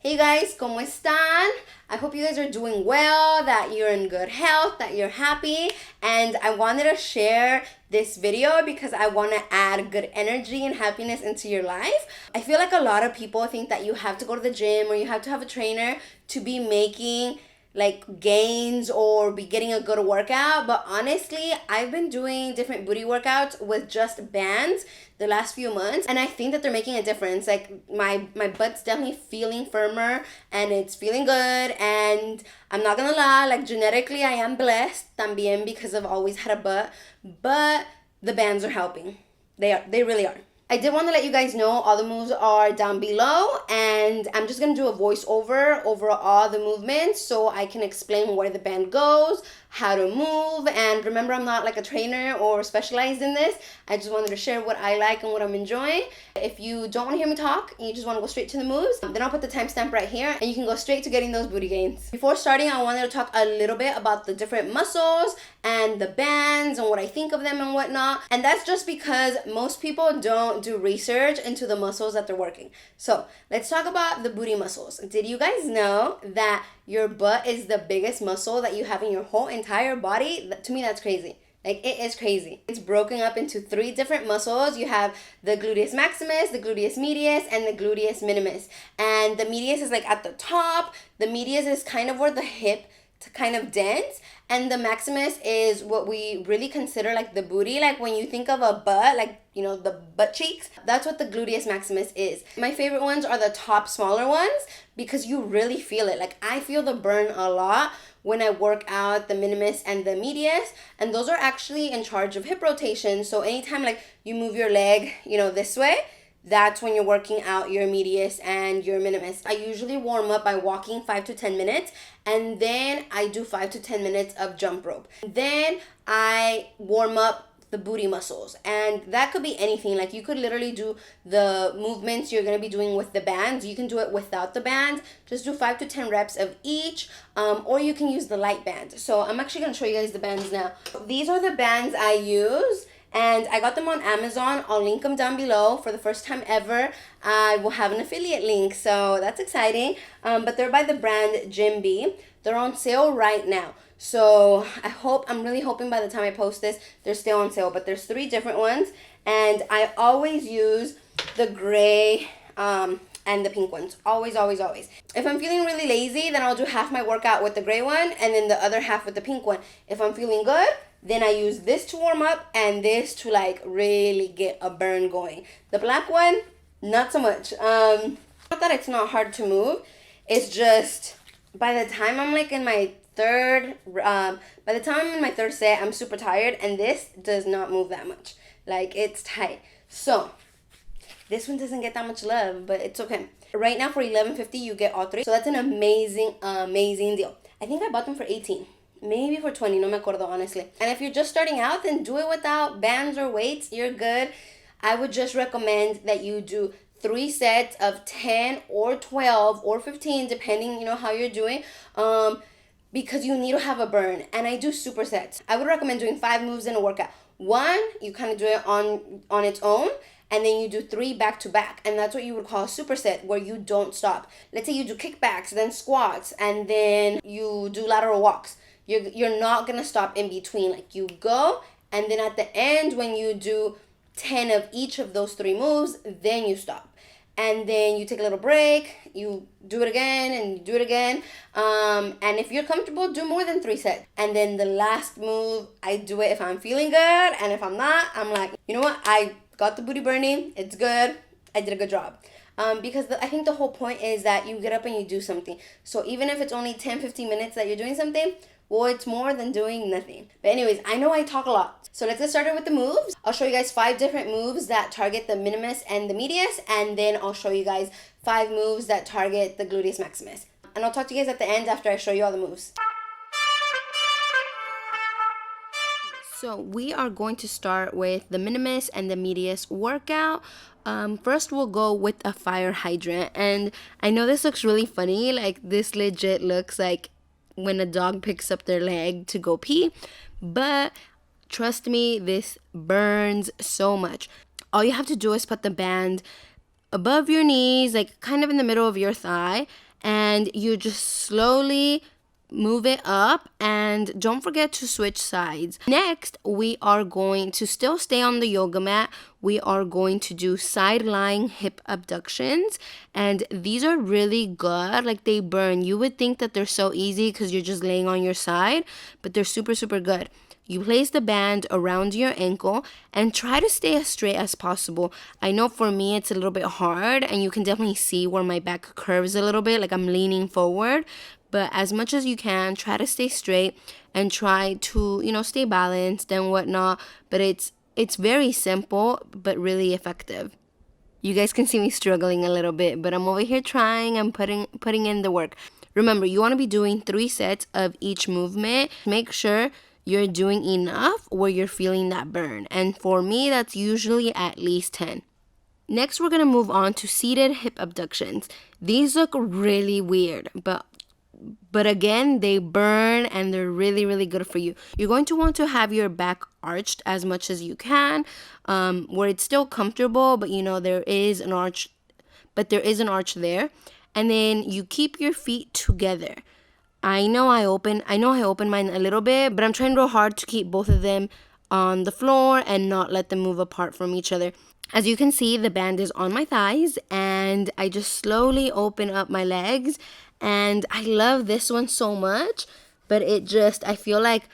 Hey guys, ¿cómo están? I hope you guys are doing well, that you're in good health, that you're happy, and I wanted to share this video because I want to add good energy and happiness into your life. I feel like a lot of people think that you have to go to the gym or you have to have a trainer to be making like gains or be getting a good workout, but honestly I've been doing different booty workouts with just bands the last few months, and I think that they're making a difference. Like my butt's definitely feeling firmer and it's feeling good, and I'm not gonna lie, like genetically I am blessed también because I've always had a butt, but the bands are helping. They really are. I did want to let you guys know all the moves are down below, and I'm just going to do a voiceover over all the movements so I can explain where the band goes, how to move, and remember I'm not like a trainer or specialized in this. I just wanted to share what I like and what I'm enjoying. If you don't want to hear me talk and you just want to go straight to the moves, then I'll put the timestamp right here and you can go straight to getting those booty gains. Before starting, I wanted to talk a little bit about the different muscles and the bands and what I think of them and whatnot, and that's just because most people don't do research into the muscles that they're working. So let's talk about the booty muscles. Did you guys know that your butt is the biggest muscle that you have in your whole entire body? To me, that's crazy. Like, it is crazy. It's broken up into 3 different muscles. You have the gluteus maximus, the gluteus medius, and the gluteus minimus. And the medius is like at the top. The medius is kind of where the hip to kind of dents, and the maximus is what we really consider like the booty. Like when you think of a butt, like, you know, the butt cheeks, that's what the gluteus maximus is. My favorite ones are the top smaller ones because you really feel it. Like I feel the burn a lot when I work out the minimus and the medius, and those are actually in charge of hip rotation. So anytime like you move your leg, you know, this way, that's when you're working out your medius and your minimus. I usually warm up by walking 5 to 10 minutes, and then I do 5 to 10 minutes of jump rope. Then I warm up the booty muscles, and that could be anything. Like you could literally do the movements you're gonna be doing with the bands. You can do it without the bands. Just do 5 to 10 reps of each, or you can use the light band. So I'm actually gonna show you guys the bands now. These are the bands I use, and I got them on Amazon. I'll link them down below. For the first time ever, I will have an affiliate link, so that's exciting. But they're by the brand Jim B. They're on sale right now, so I'm really hoping by the time I post this, they're still on sale. But there's 3 different ones, and I always use the gray and the pink ones. Always, always, always. If I'm feeling really lazy, then I'll do half my workout with the gray one and then the other half with the pink one. If I'm feeling good, then I use this to warm up and this to like really get a burn going. The black one, not so much. Not that it's not hard to move. It's just by the time I'm like in my third set, I'm super tired, and this does not move that much. Like it's tight. So this one doesn't get that much love, but it's okay. Right now for $11.50 you get all 3. So that's an amazing, amazing deal. I think I bought them for $18. Maybe for $20, no me acuerdo, honestly. And if you're just starting out, then do it without bands or weights. You're good. I would just recommend that you do 3 sets of 10 or 12 or 15, depending, you know, how you're doing, because you need to have a burn. And I do supersets. I would recommend doing 5 moves in a workout. 1, you kind of do it on its own, and then you do 3 back to back, and that's what you would call a superset, where you don't stop. Let's say you do kickbacks, then squats, and then you do lateral walks. You're not gonna stop in between. Like you go, and then at the end when you do 10 of each of those 3 moves, then you stop. And then you take a little break, you do it again, and you do it again. And if you're comfortable, do more than 3 sets. And then the last move, I do it if I'm feeling good, and if I'm not, I'm like, you know what? I got the booty burning. It's good. I did a good job. Because I think the whole point is that you get up and you do something. So even if it's only 10-15 minutes that you're doing something, well, it's more than doing nothing. But anyways, I know I talk a lot. So let's get started with the moves. I'll show you guys 5 different moves that target the minimus and the medius, and then I'll show you guys 5 moves that target the gluteus maximus. And I'll talk to you guys at the end after I show you all the moves. So we are going to start with the minimus and the medius workout. First we'll go with a fire hydrant. And I know this looks really funny. Like this legit looks like when a dog picks up their leg to go pee. But trust me, this burns so much. All you have to do is put the band above your knees, like kind of in the middle of your thigh, and you just slowly move it up, and don't forget to switch sides. Next, we are going to still stay on the yoga mat. We are going to do side lying hip abductions, and these are really good. Like, they burn. You would think that they're so easy because you're just laying on your side, but they're super, super good. You place the band around your ankle and try to stay as straight as possible. I know for me it's a little bit hard, and you can definitely see where my back curves a little bit, like I'm leaning forward. But as much as you can, try to stay straight and try to, stay balanced and whatnot. But it's very simple, but really effective. You guys can see me struggling a little bit, but I'm over here trying and putting in the work. Remember, you want to be doing 3 sets of each movement. Make sure you're doing enough where you're feeling that burn. And for me, that's usually at least 10. Next, we're going to move on to seated hip abductions. These look really weird, but again, they burn and they're really, really good for you. You're going to want to have your back arched as much as you can, where it's still comfortable, but there is an arch, there. And then you keep your feet together. I know I open mine a little bit, but I'm trying real hard to keep both of them on the floor and not let them move apart from each other. As you can see, the band is on my thighs, and I just slowly open up my legs. And I love this one so much, but I feel like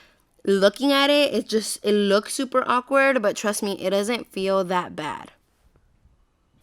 looking at it, it looks super awkward, but trust me, it doesn't feel that bad.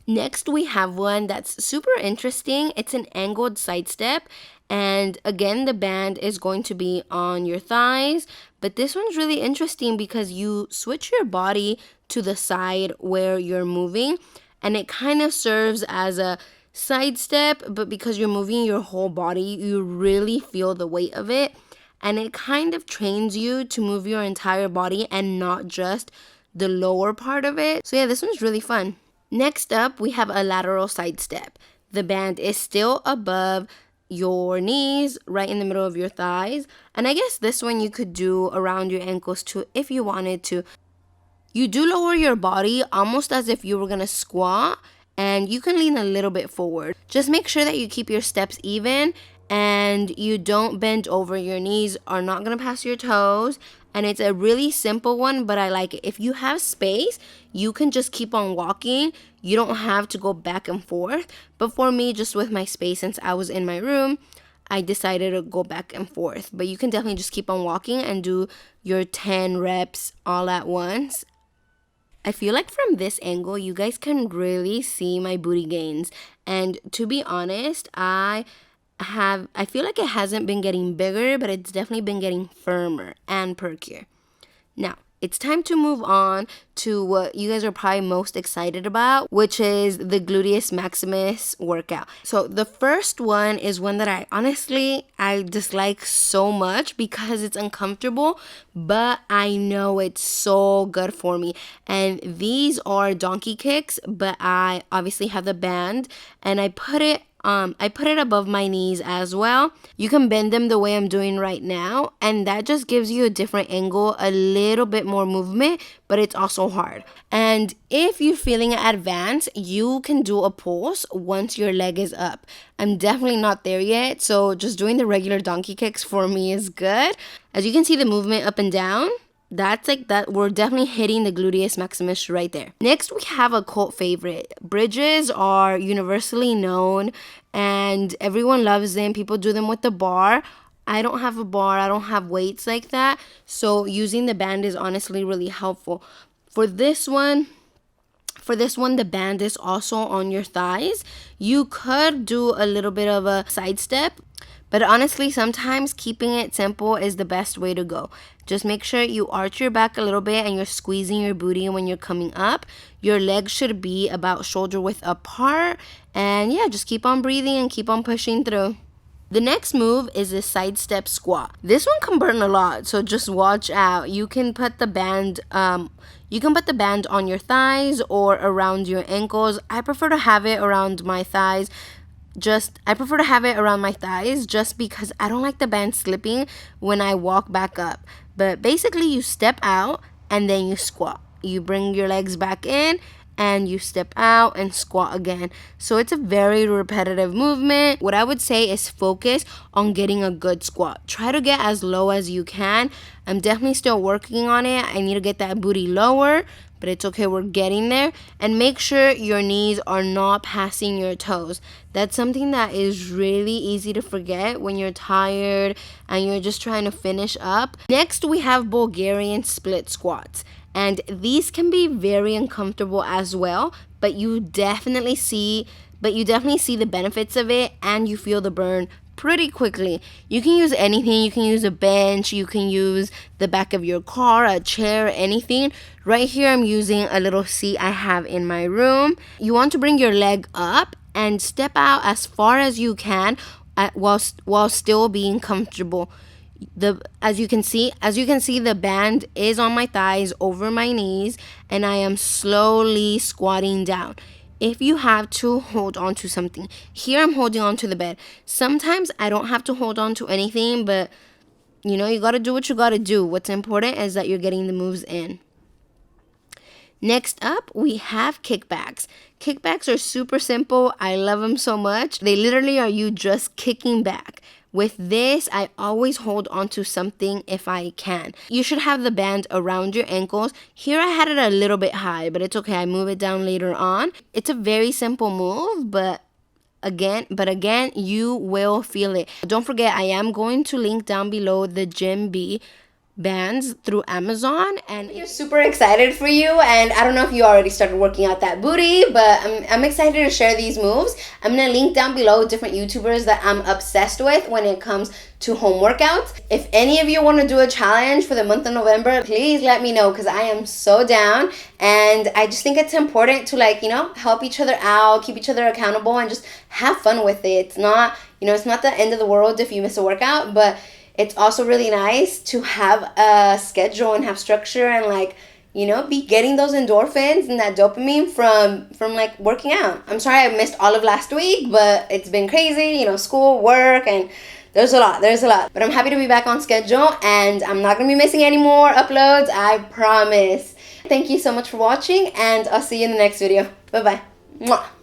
Next, we have one that's super interesting. It's an angled side step. And again, the band is going to be on your thighs. But this one's really interesting because you switch your body to the side where you're moving. And it kind of serves as a side step, but because you're moving your whole body, you really feel the weight of it. And it kind of trains you to move your entire body and not just the lower part of it. So yeah, this one's really fun. Next up, we have a lateral side step. The band is still above your knees, right in the middle of your thighs. And I guess this one you could do around your ankles too if you wanted to. You do lower your body almost as if you were gonna squat, and you can lean a little bit forward. Just make sure that you keep your steps even and you don't bend over. Your knees are not gonna pass your toes. And it's a really simple one, but I like it. If you have space, you can just keep on walking. You don't have to go back and forth. But for me, just with my space, since I was in my room, I decided to go back and forth. But you can definitely just keep on walking and do your 10 reps all at once. I feel like from this angle, you guys can really see my booty gains. And to be honest, I feel like it hasn't been getting bigger, but it's definitely been getting firmer and perkier. Now, it's time to move on to what you guys are probably most excited about, which is the gluteus maximus workout. So the first one is one that I dislike so much because it's uncomfortable, but I know it's so good for me. And these are donkey kicks, but I obviously have the band, and I put it above my knees as well. You can bend them the way I'm doing right now, and that just gives you a different angle, a little bit more movement, but it's also hard. And if you're feeling advanced, you can do a pulse once your leg is up. I'm definitely not there yet, so just doing the regular donkey kicks for me is good. As you can see the movement up and down, that's like that. We're definitely hitting the gluteus maximus right there. Next, we have a cult favorite. Bridges are universally known and everyone loves them. People do them with the bar. I don't have a bar. I don't have weights like that. So using the band is honestly really helpful. For this one, the band is also on your thighs. You could do a little bit of a side step, but honestly, sometimes keeping it simple is the best way to go. Just make sure you arch your back a little bit and you're squeezing your booty when you're coming up. Your legs should be about shoulder width apart. And yeah, just keep on breathing and keep on pushing through. The next move is a side step squat. This one can burn a lot, so just watch out. You can put the band on your thighs or around your ankles. I prefer to have it around my thighs. Just because I don't like the band slipping when I walk back up. But basically you step out and then you squat. You bring your legs back in and you step out and squat again. So it's a very repetitive movement. What I would say is focus on getting a good squat. Try to get as low as you can. I'm definitely still working on it. I need to get that booty lower, but it's okay, we're getting there. And make sure your knees are not passing your toes. That's something that is really easy to forget when you're tired and you're just trying to finish up. Next, we have Bulgarian split squats. And these can be very uncomfortable as well, but you definitely see the benefits of it, and you feel the burn pretty quickly. You can use anything. You can use a bench, you can use the back of your car, a chair, anything. Right here I'm using a little seat I have in my room. You want to bring your leg up and step out as far as you can while still being comfortable. As you can see, the band is on my thighs over my knees, and I am slowly squatting down. If you have to, hold on to something. Here I'm holding on to the bed. Sometimes I don't have to hold on to anything, but you gotta do what you gotta do. What's important is that you're getting the moves in. Next up, we have kickbacks. Kickbacks are super simple. I love them so much. They literally are you just kicking back. With this, I always hold on to something if I can. You should have the band around your ankles. Here I had it a little bit high, but it's okay. I move it down later on. It's a very simple move, but again, you will feel it. Don't forget, I am going to link down below the Gym B bands through Amazon, and you're super excited for you. And I don't know if you already started working out that booty, but I'm excited to share these moves. I'm gonna link down below different YouTubers that I'm obsessed with when it comes to home workouts. If any of you want to do a challenge for the month of November, please let me know, because I am so down. And I just think it's important to help each other out, keep each other accountable, and just have fun with it. It's not it's not the end of the world if you miss a workout, but it's also really nice to have a schedule and have structure and be getting those endorphins and that dopamine from working out. I'm sorry I missed all of last week, but it's been crazy, school, work, and there's a lot. But I'm happy to be back on schedule, and I'm not going to be missing any more uploads, I promise. Thank you so much for watching, and I'll see you in the next video. Bye-bye. Mwah.